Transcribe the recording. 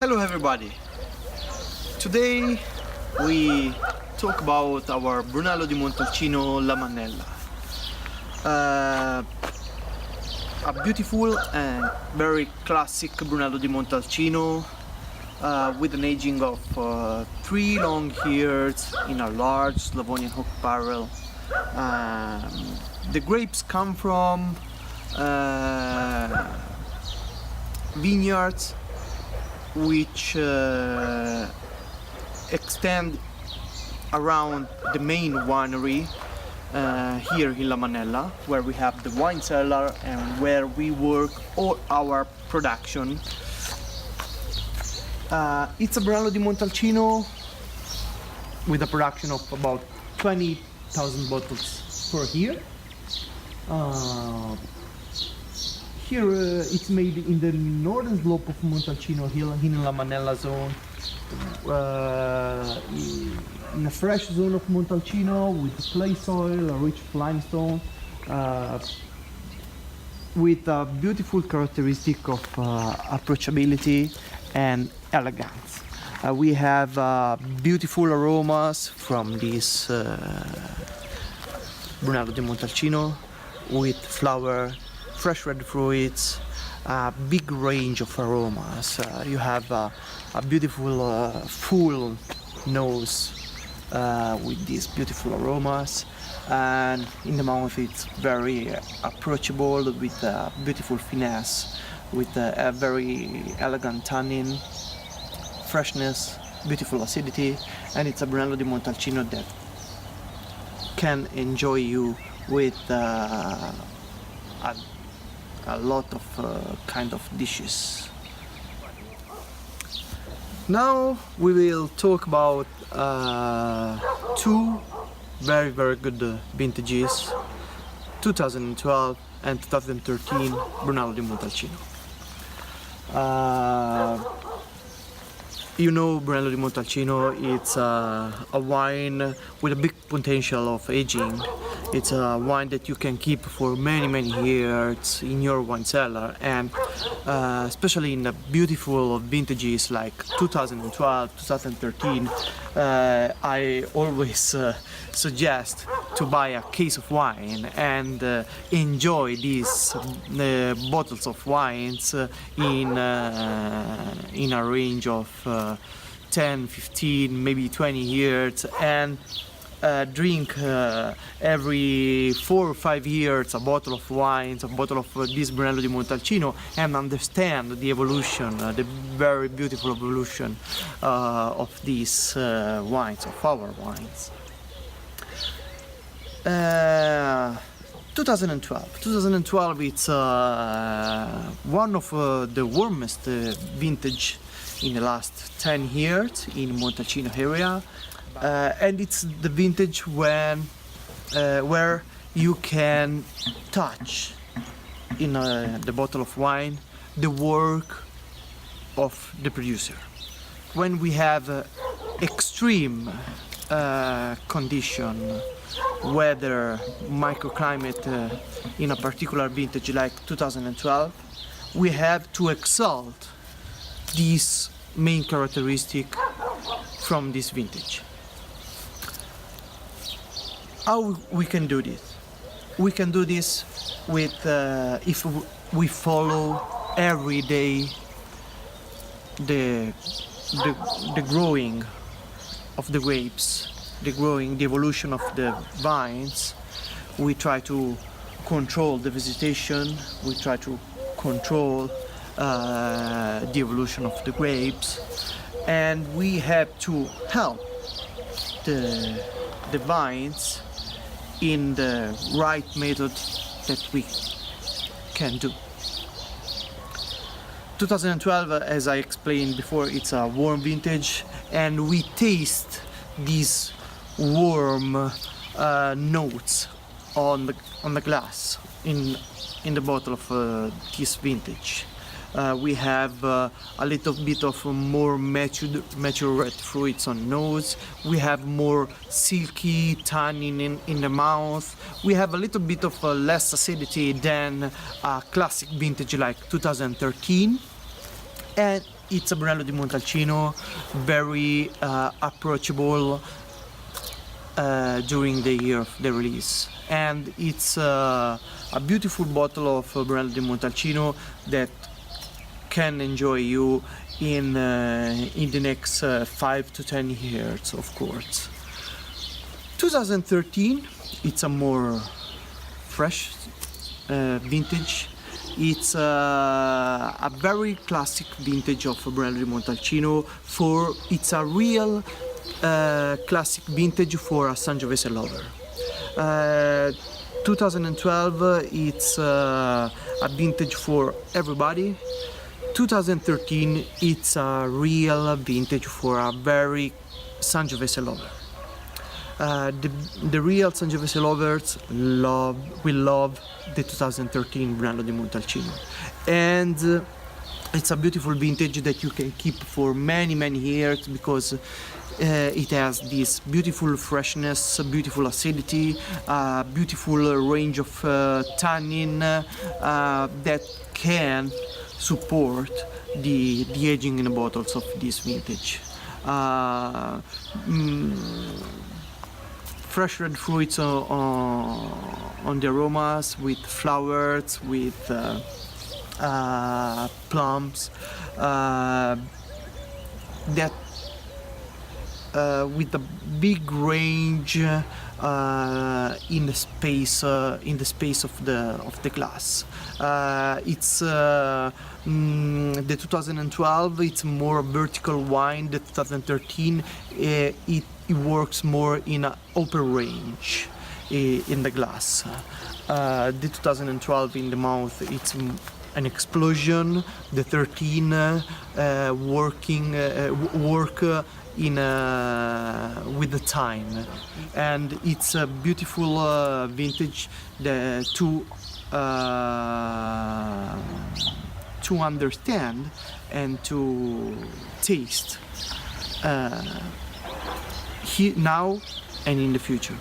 Hello everybody! Today we talk about our Brunello di Montalcino La Mannella. A beautiful and very classic Brunello di Montalcino with an aging of 3 long years in a large Slavonian oak barrel. The grapes come from vineyards which extend around the main winery here in La Mannella, where we have the wine cellar and where we work all our production. It's a Brunello di Montalcino with a production of about 20,000 bottles per year. Here it's made in the northern slope of Montalcino hill in La Mannella zone, in a fresh zone of Montalcino with clay soil, a rich limestone, with a beautiful characteristic of approachability and elegance. We have beautiful aromas from this Brunello di Montalcino with flower, fresh red fruits, a big range of aromas. You have a beautiful full nose with these beautiful aromas, and in the mouth it's very approachable with a beautiful finesse, with a very elegant tannin, freshness, beautiful acidity, and it's a Brunello di Montalcino that can enjoy you with a lot of kind of dishes. Now we will talk about two very good vintages, 2012 and 2013 Brunello di Montalcino. You know, Brunello di Montalcino, it's a wine with a big potential of aging. It's a wine that you can keep for many years in your wine cellar, and especially in the beautiful vintages like 2012, 2013, I always suggest to buy a case of wine and enjoy these bottles of wines in a range of 10, 15, maybe 20 years, and drink every 4 or 5 years a bottle of wines, a bottle of this Brunello di Montalcino, and understand the evolution, the very beautiful evolution of these wines, of our wines. 2012, it's one of the warmest vintage in the last 10 years in Montalcino area. And it's the vintage when where you can touch in the bottle of wine the work of the producer. When we have extreme condition, weather, microclimate in a particular vintage like 2012, we have to exalt this main characteristic from this vintage. How we can do this? We can do this with if we follow every day the growing of the grapes, the evolution of the vines. We try to control the vegetation. We try to control the evolution of the grapes, and we have to help the vines in the right method that we can do. 2012, as I explained before, it's a warm vintage, and we taste these warm notes on the glass in the bottle of this vintage. We have a little bit of more mature red fruits on nose. We have more silky tannin in the mouth. We have a little bit of less acidity than a classic vintage like 2013. And it's a Brunello di Montalcino, very approachable during the year of the release, and it's a beautiful bottle of Brunello di Montalcino that can enjoy you in the next 5 to 10 years, of course. 2013, it's a more fresh vintage. It's a very classic vintage of Brunello di Montalcino. It's a real classic vintage for a Sangiovese lover. 2012, it's a vintage for everybody. 2013, it's a real vintage for a very Sangiovese lover. The real Sangiovese lovers will love the 2013 Brunello di Montalcino, and it's a beautiful vintage that you can keep for many years because it has this beautiful freshness, beautiful acidity, beautiful range of tannin that can support the aging in the bottles of this vintage. Fresh red fruits on the aromas, with flowers, with plums, that with a big range in the space of the glass. It's the 2012. It's more vertical wine. The 2013 it works more in an open range in the glass. The 2012 in the mouth, it's an explosion. The 13 work in with the time, and it's a beautiful vintage to understand and to taste now and in the future.